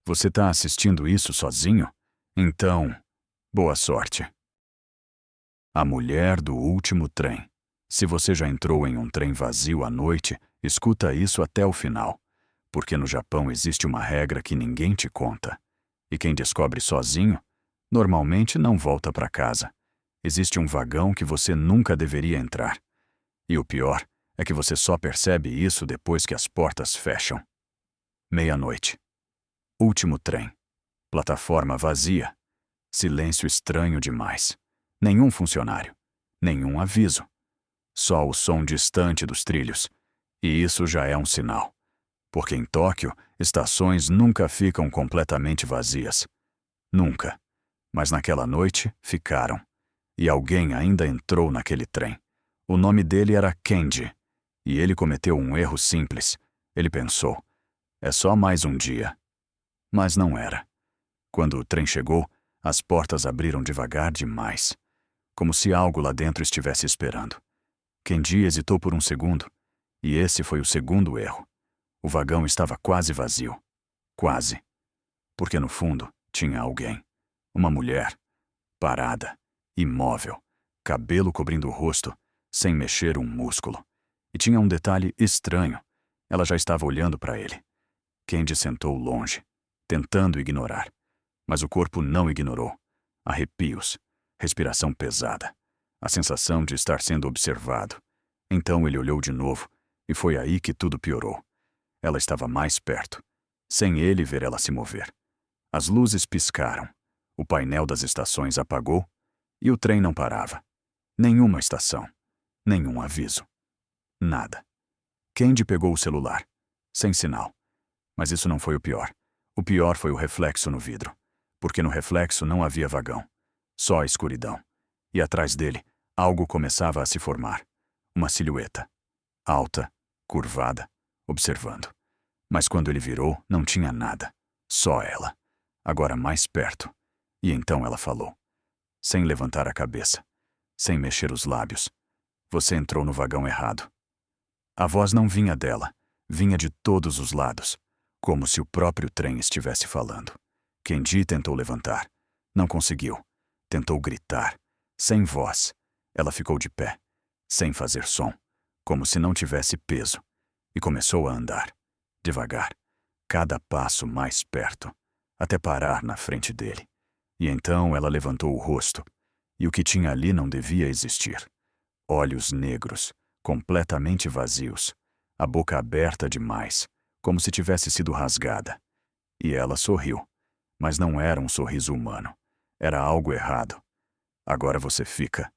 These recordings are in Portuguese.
Você está assistindo isso sozinho? Então, boa sorte. A mulher do último trem. Se você já entrou em um trem vazio à noite, escuta isso até o final, porque no Japão existe uma regra que ninguém te conta. E quem descobre sozinho, normalmente não volta para casa. Existe um vagão que você nunca deveria entrar. E o pior é que você só percebe isso depois que as portas fecham. Meia-noite. Último trem. Plataforma vazia. Silêncio estranho demais. Nenhum funcionário. Nenhum aviso. Só o som distante dos trilhos. E isso já é um sinal. Porque em Tóquio, estações nunca ficam completamente vazias. Nunca. Mas naquela noite, ficaram. E alguém ainda entrou naquele trem. O nome dele era Kenji. E ele cometeu um erro simples. Ele pensou, é só mais um dia. Mas não era. Quando o trem chegou, as portas abriram devagar demais. Como se algo lá dentro estivesse esperando. Kenji hesitou por um segundo. E esse foi o segundo erro. O vagão estava quase vazio. Quase. Porque no fundo tinha alguém. Uma mulher. Parada. Imóvel. Cabelo cobrindo o rosto, sem mexer um músculo. E tinha um detalhe estranho. Ela já estava olhando para ele. Kenji sentou longe, tentando ignorar. Mas o corpo não ignorou. Arrepios. Respiração pesada. A sensação de estar sendo observado. Então ele olhou de novo, e foi aí que tudo piorou. Ela estava mais perto, sem ele ver ela se mover. As luzes piscaram. O painel das estações apagou, e o trem não parava. Nenhuma estação. Nenhum aviso. Nada. Kenji pegou o celular. Sem sinal. Mas isso não foi o pior. O pior foi o reflexo no vidro. Porque no reflexo não havia vagão. Só a escuridão. E atrás dele, algo começava a se formar. Uma silhueta. Alta, curvada, observando. Mas quando ele virou, não tinha nada. Só ela. Agora mais perto. E então ela falou. Sem levantar a cabeça. Sem mexer os lábios. Você entrou no vagão errado. A voz não vinha dela. Vinha de todos os lados. Como se o próprio trem estivesse falando. Kenji tentou levantar. Não conseguiu. Tentou gritar. Sem voz. Ela ficou de pé. Sem fazer som. Como se não tivesse peso. E começou a andar. Devagar. Cada passo mais perto. Até parar na frente dele. E então ela levantou o rosto. E o que tinha ali não devia existir. Olhos negros. Completamente vazios. A boca aberta demais. Como se tivesse sido rasgada. E ela sorriu. Mas não era um sorriso humano. Era algo errado. Agora você fica.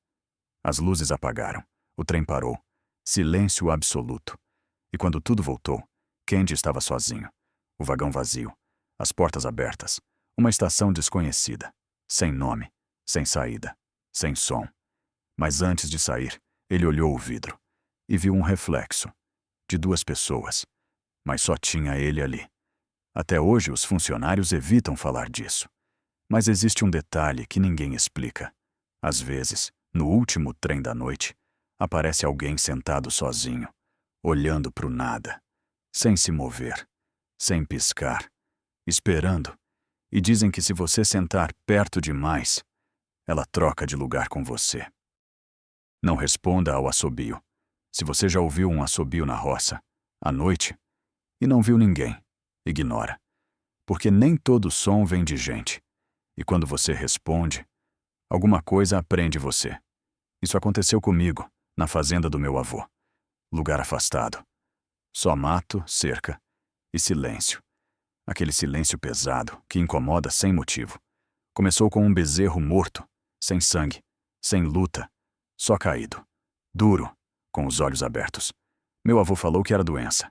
As luzes apagaram. O trem parou. Silêncio absoluto. E quando tudo voltou, Kenji estava sozinho. O vagão vazio. As portas abertas. Uma estação desconhecida. Sem nome. Sem saída. Sem som. Mas antes de sair, ele olhou o vidro. E viu um reflexo. De duas pessoas. Mas só tinha ele ali. Até hoje os funcionários evitam falar disso. Mas existe um detalhe que ninguém explica. Às vezes, no último trem da noite, aparece alguém sentado sozinho, olhando para o nada, sem se mover, sem piscar, esperando. E dizem que se você sentar perto demais, ela troca de lugar com você. Não responda ao assobio. Se você já ouviu um assobio na roça, à noite, e não viu ninguém, ignora. Porque nem todo som vem de gente. E quando você responde, alguma coisa aprende você. Isso aconteceu comigo, na fazenda do meu avô. Lugar afastado. Só mato, cerca e silêncio. Aquele silêncio pesado que incomoda sem motivo. Começou com um bezerro morto, sem sangue, sem luta, só caído. Duro, com os olhos abertos. Meu avô falou que era doença,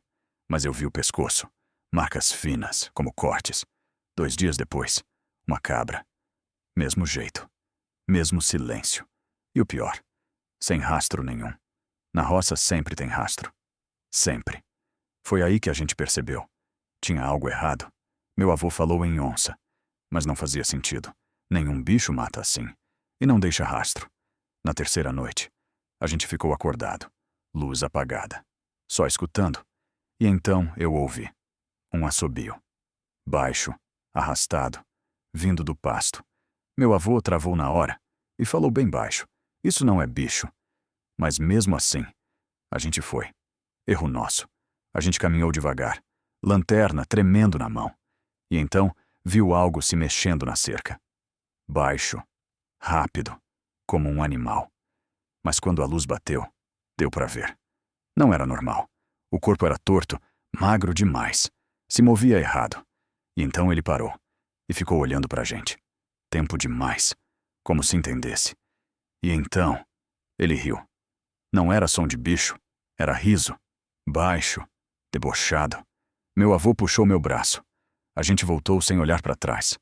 mas eu vi o pescoço. Marcas finas, como cortes. 2 dias depois, uma cabra. Mesmo jeito. Mesmo silêncio. E o pior, sem rastro nenhum. Na roça sempre tem rastro. Sempre. Foi aí que a gente percebeu. Tinha algo errado. Meu avô falou em onça. Mas não fazia sentido. Nenhum bicho mata assim. E não deixa rastro. Na terceira noite, a gente ficou acordado. Luz apagada. Só escutando. E então eu ouvi. Um assobio. Baixo, arrastado, vindo do pasto. Meu avô travou na hora e falou bem baixo: "Isso não é bicho." Mas mesmo assim, a gente foi. Erro nosso. A gente caminhou devagar, lanterna tremendo na mão. E então viu algo se mexendo na cerca. Baixo, rápido, como um animal. Mas quando a luz bateu, deu para ver. Não era normal. O corpo era torto, magro demais. Se movia errado. E então ele parou e ficou olhando para a gente. Tempo demais, como se entendesse. E então, ele riu. Não era som de bicho, era riso. Baixo, debochado. Meu avô puxou meu braço. A gente voltou sem olhar para trás.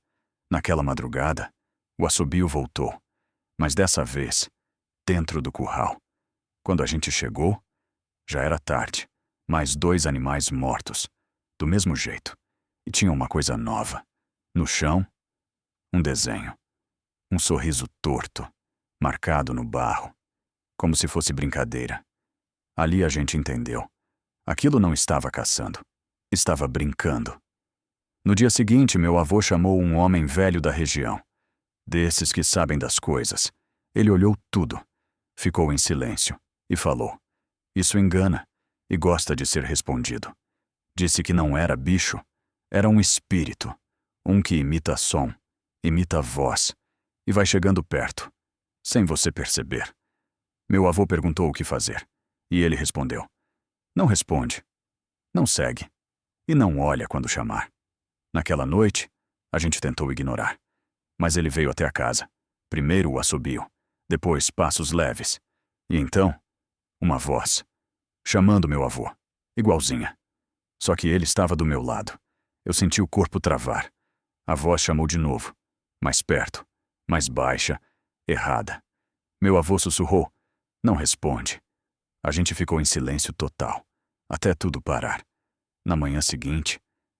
Naquela madrugada, o assobio voltou. Mas dessa vez, dentro do curral. Quando a gente chegou, já era tarde. Mais 2 animais mortos. Do mesmo jeito. E tinha uma coisa nova. No chão, um desenho. Um sorriso torto, marcado no barro. Como se fosse brincadeira. Ali a gente entendeu. Aquilo não estava caçando. Estava brincando. No dia seguinte, meu avô chamou um homem velho da região. Desses que sabem das coisas. Ele olhou tudo. Ficou em silêncio e falou: "Isso engana e gosta de ser respondido." Disse que não era bicho, era um espírito. Um que imita som, imita voz e vai chegando perto, sem você perceber. Meu avô perguntou o que fazer e ele respondeu: "Não responde, não segue e não olha quando chamar." Naquela noite, a gente tentou ignorar. Mas ele veio até a casa. Primeiro o assobio, depois passos leves. E então, uma voz, chamando meu avô, igualzinha. Só que ele estava do meu lado. Eu senti o corpo travar. A voz chamou de novo, mais perto, mais baixa, errada. Meu avô sussurrou: "Não responde." A gente ficou em silêncio total, até tudo parar. Na manhã seguinte,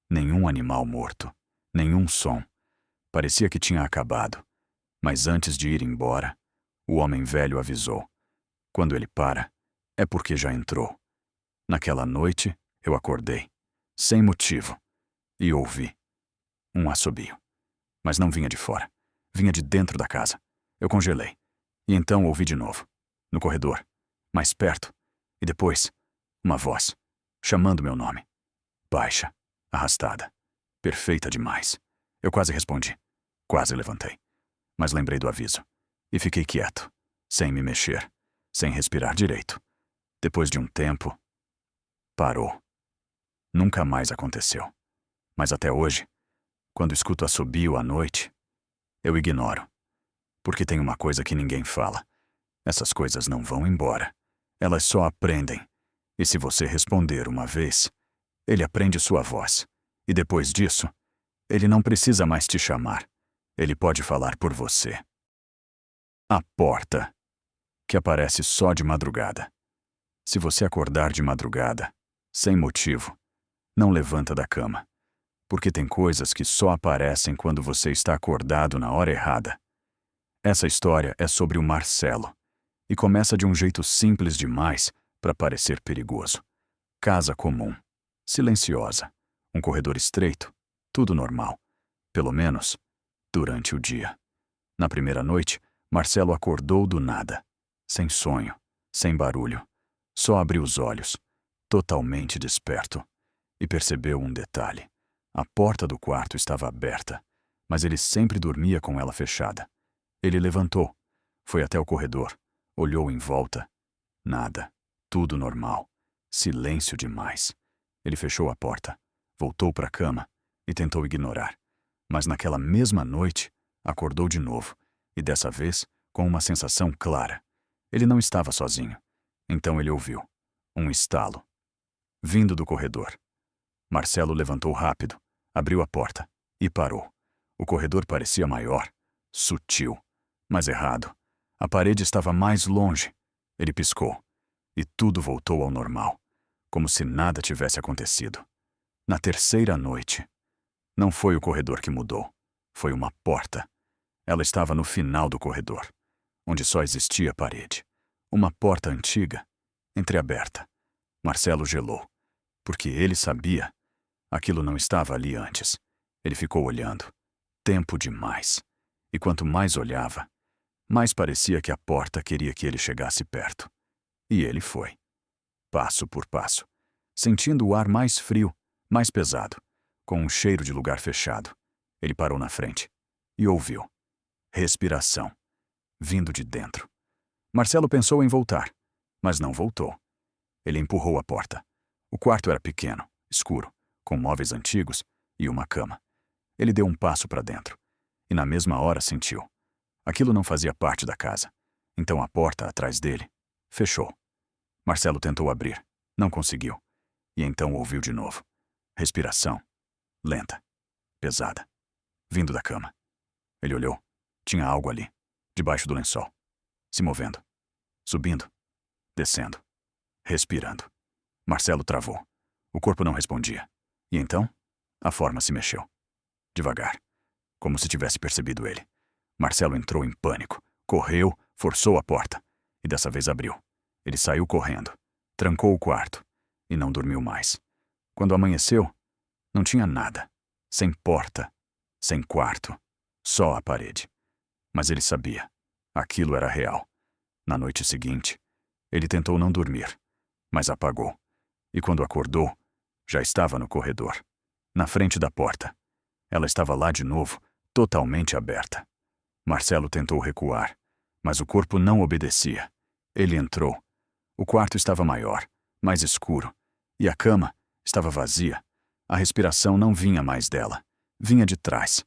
nenhum animal morto, nenhum som. Parecia que tinha acabado. Mas antes de ir embora, o homem velho avisou: "Quando ele para, é porque já entrou." Naquela noite, eu acordei, sem motivo, e ouvi um assobio. Mas não vinha de fora, vinha de dentro da casa. Eu congelei. E então ouvi de novo, no corredor, mais perto, e depois, uma voz, chamando meu nome. Baixa, arrastada, perfeita demais. Eu quase respondi, quase levantei. Mas lembrei do aviso, e fiquei quieto, sem me mexer, sem respirar direito. Depois de um tempo, parou. Nunca mais aconteceu. Mas até hoje, quando escuto assobio à noite, eu ignoro. Porque tem uma coisa que ninguém fala. Essas coisas não vão embora. Elas só aprendem. E se você responder uma vez, ele aprende sua voz. E depois disso, ele não precisa mais te chamar. Ele pode falar por você. A porta, que aparece só de madrugada. Se você acordar de madrugada, sem motivo, não levanta da cama. Porque tem coisas que só aparecem quando você está acordado na hora errada. Essa história é sobre o Marcelo. E começa de um jeito simples demais para parecer perigoso. Casa comum, silenciosa, um corredor estreito, tudo normal. Pelo menos, durante o dia. Na primeira noite, Marcelo acordou do nada. Sem sonho, sem barulho. Só abriu os olhos, totalmente desperto. E percebeu um detalhe. A porta do quarto estava aberta, mas ele sempre dormia com ela fechada. Ele levantou, foi até o corredor, olhou em volta. Nada. Tudo normal. Silêncio demais. Ele fechou a porta, voltou para a cama e tentou ignorar. Mas naquela mesma noite, acordou de novo, e dessa vez com uma sensação clara. Ele não estava sozinho. Então ele ouviu um estalo, vindo do corredor. Marcelo levantou rápido, abriu a porta e parou. O corredor parecia maior, sutil, mas errado. A parede estava mais longe. Ele piscou, e tudo voltou ao normal, como se nada tivesse acontecido. Na terceira noite, não foi o corredor que mudou, foi uma porta. Ela estava no final do corredor, onde só existia parede. Uma porta antiga, entreaberta. Marcelo gelou, porque ele sabia. Aquilo não estava ali antes. Ele ficou olhando. Tempo demais. E quanto mais olhava, mais parecia que a porta queria que ele chegasse perto. E ele foi. Passo por passo, sentindo o ar mais frio, mais pesado, com um cheiro de lugar fechado. Ele parou na frente e ouviu. Respiração. Vindo de dentro. Marcelo pensou em voltar, mas não voltou. Ele empurrou a porta. O quarto era pequeno, escuro, com móveis antigos e uma cama. Ele deu um passo para dentro e na mesma hora sentiu. Aquilo não fazia parte da casa. Então a porta atrás dele fechou. Marcelo tentou abrir. Não conseguiu. E então ouviu de novo. Respiração. Lenta. Pesada. Vindo da cama. Ele olhou. Tinha algo ali. Debaixo do lençol. Se movendo. Subindo. Descendo. Respirando. Marcelo travou. O corpo não respondia. E então, a forma se mexeu. Devagar. Como se tivesse percebido ele. Marcelo entrou em pânico. Correu, forçou a porta. E dessa vez abriu. Ele saiu correndo. Trancou o quarto. E não dormiu mais. Quando amanheceu, não tinha nada. Sem porta. Sem quarto. Só a parede. Mas ele sabia. Aquilo era real. Na noite seguinte, ele tentou não dormir. Mas apagou. E quando acordou, já estava no corredor. Na frente da porta. Ela estava lá de novo, totalmente aberta. Marcelo tentou recuar, mas o corpo não obedecia. Ele entrou. O quarto estava maior, mais escuro, e a cama estava vazia. A respiração não vinha mais dela, vinha de trás.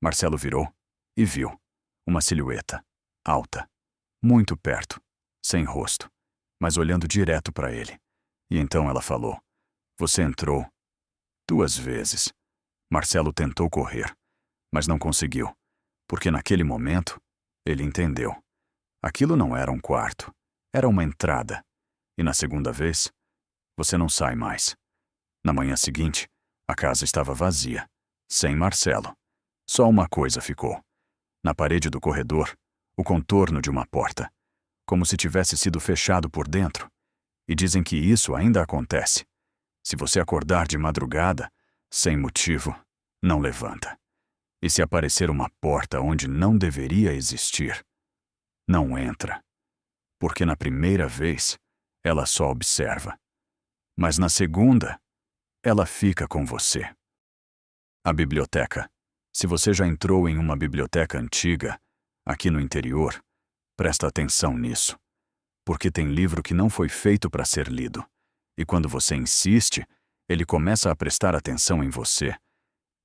Marcelo virou e viu uma silhueta, alta, muito perto, sem rosto, mas olhando direto para ele. E então ela falou: "Você entrou 2 vezes." Marcelo tentou correr, mas não conseguiu, porque naquele momento ele entendeu. Aquilo não era um quarto, era uma entrada. E na segunda vez, você não sai mais. Na manhã seguinte, a casa estava vazia, sem Marcelo. Só uma coisa ficou. Na parede do corredor, o contorno de uma porta, como se tivesse sido fechado por dentro. E dizem que isso ainda acontece. Se você acordar de madrugada, sem motivo, não levanta. E se aparecer uma porta onde não deveria existir, não entra. Porque na primeira vez, ela só observa. Mas na segunda, ela fica com você. A biblioteca. Se você já entrou em uma biblioteca antiga, aqui no interior, presta atenção nisso. Porque tem livro que não foi feito para ser lido. E quando você insiste, ele começa a prestar atenção em você.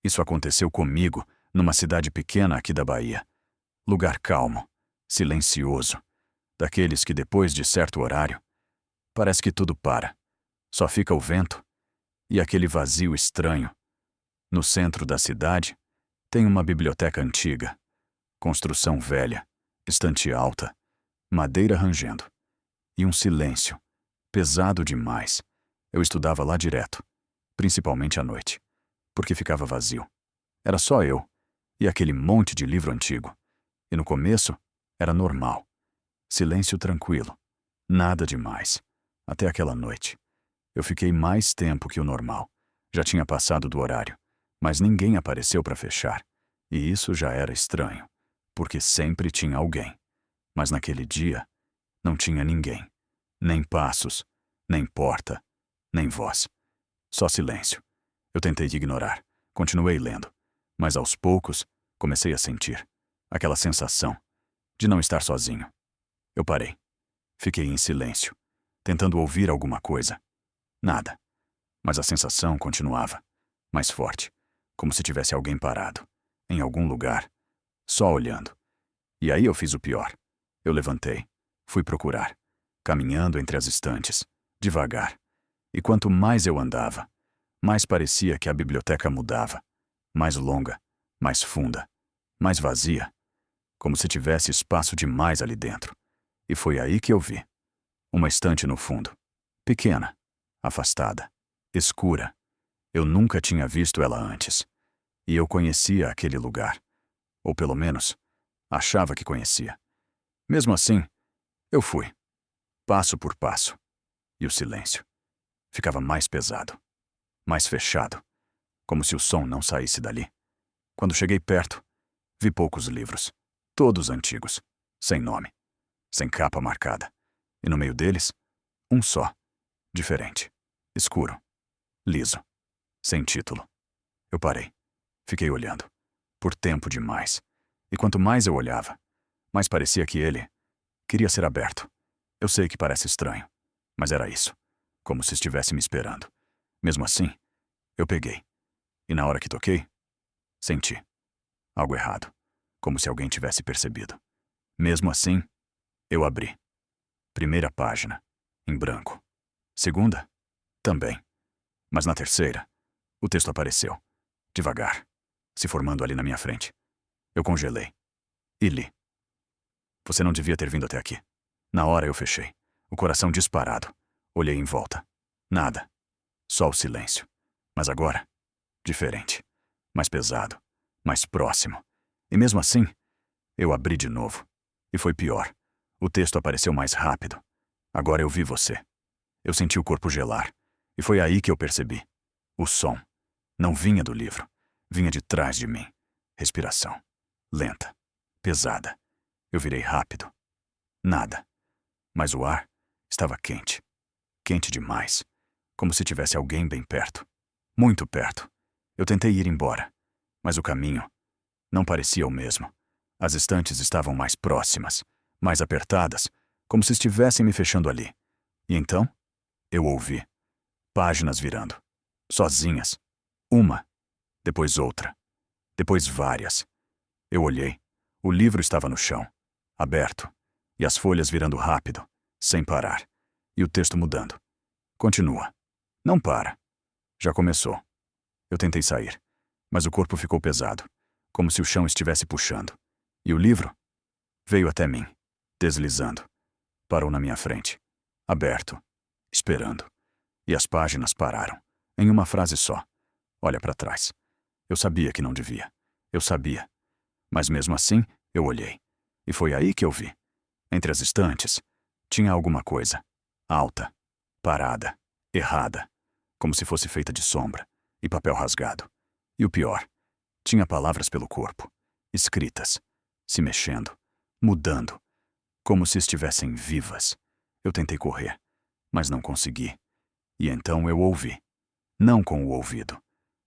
Isso aconteceu comigo, numa cidade pequena aqui da Bahia. Lugar calmo, silencioso. Daqueles que depois de certo horário, parece que tudo para. Só fica o vento e aquele vazio estranho. No centro da cidade, tem uma biblioteca antiga. Construção velha, estante alta, madeira rangendo. E um silêncio, pesado demais. Eu estudava lá direto, principalmente à noite, porque ficava vazio. Era só eu e aquele monte de livro antigo. E no começo, era normal. Silêncio tranquilo. Nada demais. Até aquela noite. Eu fiquei mais tempo que o normal. Já tinha passado do horário, mas ninguém apareceu para fechar. E isso já era estranho, porque sempre tinha alguém. Mas naquele dia, não tinha ninguém. Nem passos, nem porta, nem voz. Só silêncio. Eu tentei ignorar. Continuei lendo. Mas aos poucos, comecei a sentir aquela sensação de não estar sozinho. Eu parei. Fiquei em silêncio, tentando ouvir alguma coisa. Nada. Mas a sensação continuava, mais forte, como se tivesse alguém parado, em algum lugar, só olhando. E aí eu fiz o pior. Eu levantei, fui procurar, caminhando entre as estantes, devagar. E quanto mais eu andava, mais parecia que a biblioteca mudava, mais longa, mais funda, mais vazia, como se tivesse espaço demais ali dentro. E foi aí que eu vi. Uma estante no fundo, pequena, afastada, escura. Eu nunca tinha visto ela antes. E eu conhecia aquele lugar. Ou pelo menos, achava que conhecia. Mesmo assim, eu fui, passo por passo. E o silêncio ficava mais pesado, mais fechado, como se o som não saísse dali. Quando cheguei perto, vi poucos livros, todos antigos, sem nome, sem capa marcada. E no meio deles, um só, diferente, escuro, liso, sem título. Eu parei, fiquei olhando, por tempo demais. E quanto mais eu olhava, mais parecia que ele queria ser aberto. Eu sei que parece estranho, mas era isso, como se estivesse me esperando. Mesmo assim, eu peguei. E na hora que toquei, senti algo errado, como se alguém tivesse percebido. Mesmo assim, eu abri. Primeira página, em branco. Segunda, também. Mas na terceira, o texto apareceu, devagar, se formando ali na minha frente. Eu congelei e li. Você não devia ter vindo até aqui. Na hora eu fechei, o coração disparado. Olhei em volta. Nada. Só o silêncio. Mas agora, diferente. Mais pesado. Mais próximo. E mesmo assim, eu abri de novo. E foi pior. O texto apareceu mais rápido. Agora eu vi você. Eu senti o corpo gelar. E foi aí que eu percebi. O som não vinha do livro. Vinha de trás de mim. Respiração. Lenta. Pesada. Eu virei rápido. Nada. Mas o ar estava quente. Quente demais. Como se tivesse alguém bem perto. Muito perto. Eu tentei ir embora. Mas o caminho não parecia o mesmo. As estantes estavam mais próximas, mais apertadas, como se estivessem me fechando ali. E então, eu ouvi. Páginas virando. Sozinhas. Uma. Depois outra. Depois várias. Eu olhei. O livro estava no chão, aberto, e as folhas virando rápido, sem parar. E o texto mudando. Continua. Não para. Já começou. Eu tentei sair, mas o corpo ficou pesado, como se o chão estivesse puxando. E o livro veio até mim, deslizando. Parou na minha frente, aberto, esperando. E as páginas pararam, em uma frase só. Olha para trás. Eu sabia que não devia. Eu sabia. Mas mesmo assim, eu olhei. E foi aí que eu vi. Entre as estantes, tinha alguma coisa. Alta, parada, errada. Como se fosse feita de sombra e papel rasgado. E o pior, tinha palavras pelo corpo, escritas, se mexendo, mudando, como se estivessem vivas. Eu tentei correr, mas não consegui. E então eu ouvi. Não com o ouvido,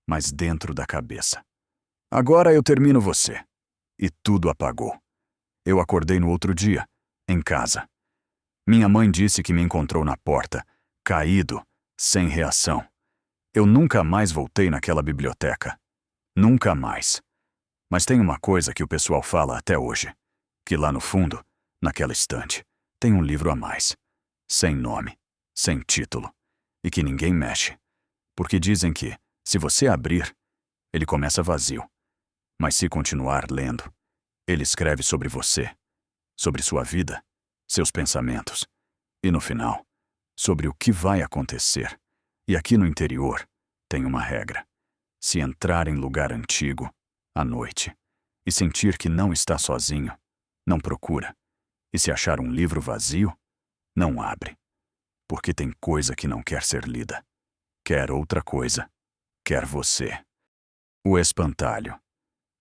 mas dentro da cabeça. Agora eu termino você. E tudo apagou. Eu acordei no outro dia, em casa. Minha mãe disse que me encontrou na porta, caído, sem reação. Eu nunca mais voltei naquela biblioteca. Nunca mais. Mas tem uma coisa que o pessoal fala até hoje, que lá no fundo, naquela estante, tem um livro a mais. Sem nome, sem título, e que ninguém mexe. Porque dizem que, se você abrir, ele começa vazio. Mas se continuar lendo, ele escreve sobre você, sobre sua vida, seus pensamentos. E no final, sobre o que vai acontecer. E aqui no interior, tem uma regra. Se entrar em lugar antigo, à noite, e sentir que não está sozinho, não procura. E se achar um livro vazio, não abre. Porque tem coisa que não quer ser lida. Quer outra coisa. Quer você. O espantalho.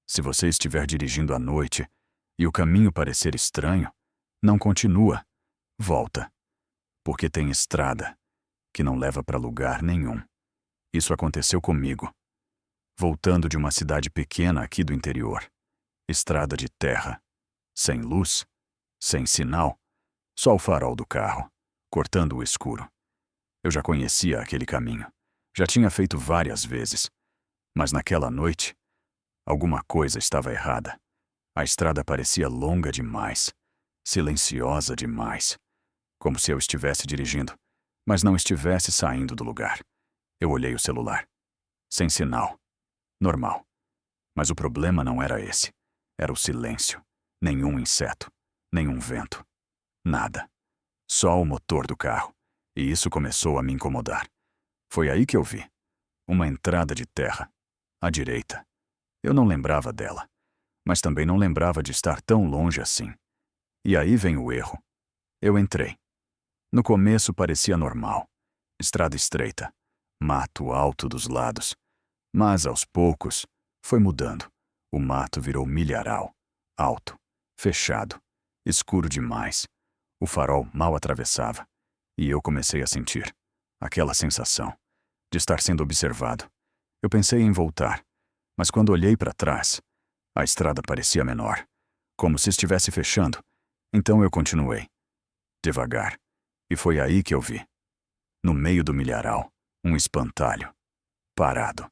Se você estiver dirigindo à noite e o caminho parecer estranho, não continua. Volta. Porque tem estrada que não leva para lugar nenhum. Isso aconteceu comigo. Voltando de uma cidade pequena aqui do interior. Estrada de terra. Sem luz, sem sinal, só o farol do carro, cortando o escuro. Eu já conhecia aquele caminho. Já tinha feito várias vezes. Mas naquela noite, alguma coisa estava errada. A estrada parecia longa demais, silenciosa demais. Como se eu estivesse dirigindo, mas não estivesse saindo do lugar. Eu olhei o celular. Sem sinal. Normal. Mas o problema não era esse. Era o silêncio. Nenhum inseto. Nenhum vento. Nada. Só o motor do carro. E isso começou a me incomodar. Foi aí que eu vi. Uma entrada de terra. À direita. Eu não lembrava dela. Mas também não lembrava de estar tão longe assim. E aí vem o erro. Eu entrei. No começo parecia normal. Estrada estreita. Mato alto dos lados. Mas, aos poucos, foi mudando. O mato virou milharal, alto, fechado, escuro demais. O farol mal atravessava, e eu comecei a sentir aquela sensação de estar sendo observado. Eu pensei em voltar, mas quando olhei para trás, a estrada parecia menor, como se estivesse fechando. Então eu continuei, devagar, e foi aí que eu vi, no meio do milharal, um espantalho, parado,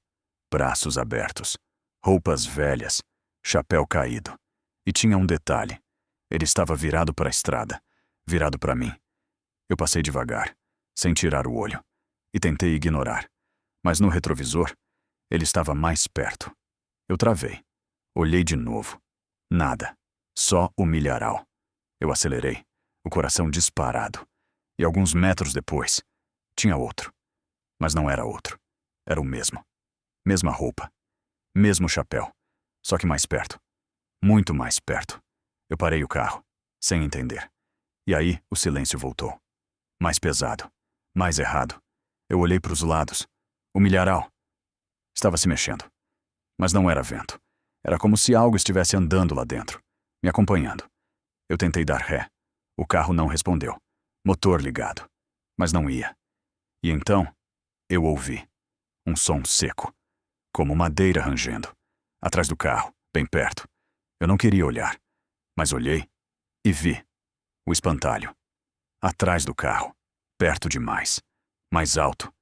braços abertos, roupas velhas, chapéu caído. E tinha um detalhe: ele estava virado para a estrada, virado para mim. Eu passei devagar, sem tirar o olho, e tentei ignorar, mas no retrovisor, ele estava mais perto. Eu travei. Olhei de novo. Nada. Só o milharal. Eu acelerei, o coração disparado. E alguns metros depois, tinha outro. Mas não era outro. Era o mesmo. Mesma roupa. Mesmo chapéu. Só que mais perto. Muito mais perto. Eu parei o carro, sem entender. E aí o silêncio voltou. Mais pesado. Mais errado. Eu olhei para os lados. O milharal estava se mexendo. Mas não era vento. Era como se algo estivesse andando lá dentro, me acompanhando. Eu tentei dar ré. O carro não respondeu. Motor ligado. Mas não ia. E então, eu ouvi um som seco, como madeira rangendo, atrás do carro, bem perto. Eu não queria olhar, mas olhei e vi o espantalho. Atrás do carro, perto demais, mais alto,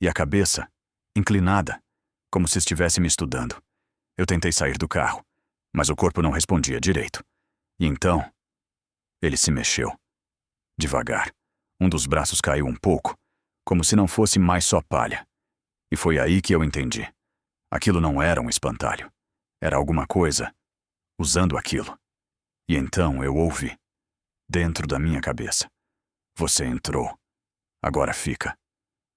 e a cabeça inclinada, como se estivesse me estudando. Eu tentei sair do carro, mas o corpo não respondia direito. E então, ele se mexeu. Devagar. Um dos braços caiu um pouco, como se não fosse mais só palha. E foi aí que eu entendi. Aquilo não era um espantalho. Era alguma coisa usando aquilo. E então eu ouvi, dentro da minha cabeça: você entrou. Agora fica.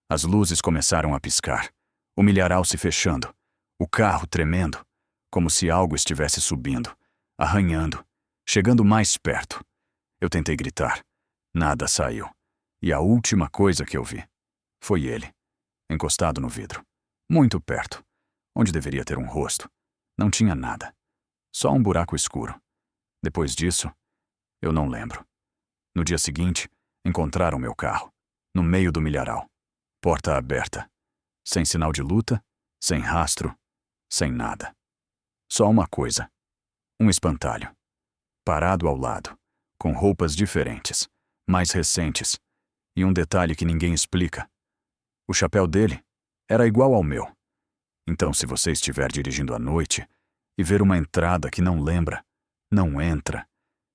As luzes começaram a piscar, o milharal se fechando, o carro tremendo, como se algo estivesse subindo, arranhando, chegando mais perto. Eu tentei gritar. Nada saiu. E a última coisa que eu vi foi ele, encostado no vidro, muito perto, onde deveria ter um rosto. Não tinha nada. Só um buraco escuro. Depois disso, eu não lembro. No dia seguinte, encontraram meu carro, no meio do milharal. Porta aberta. Sem sinal de luta, sem rastro, sem nada. Só uma coisa. Um espantalho. Parado ao lado, com roupas diferentes, mais recentes. E um detalhe que ninguém explica. O chapéu dele era igual ao meu. Então, se você estiver dirigindo à noite e ver uma entrada que não lembra, não entra.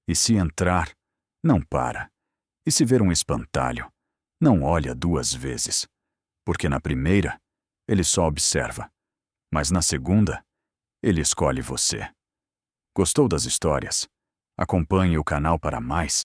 E se entrar, não para. E se ver um espantalho, não olha 2 vezes. Porque na primeira, ele só observa. Mas na segunda, ele escolhe você. Gostou das histórias? Acompanhe o canal para mais.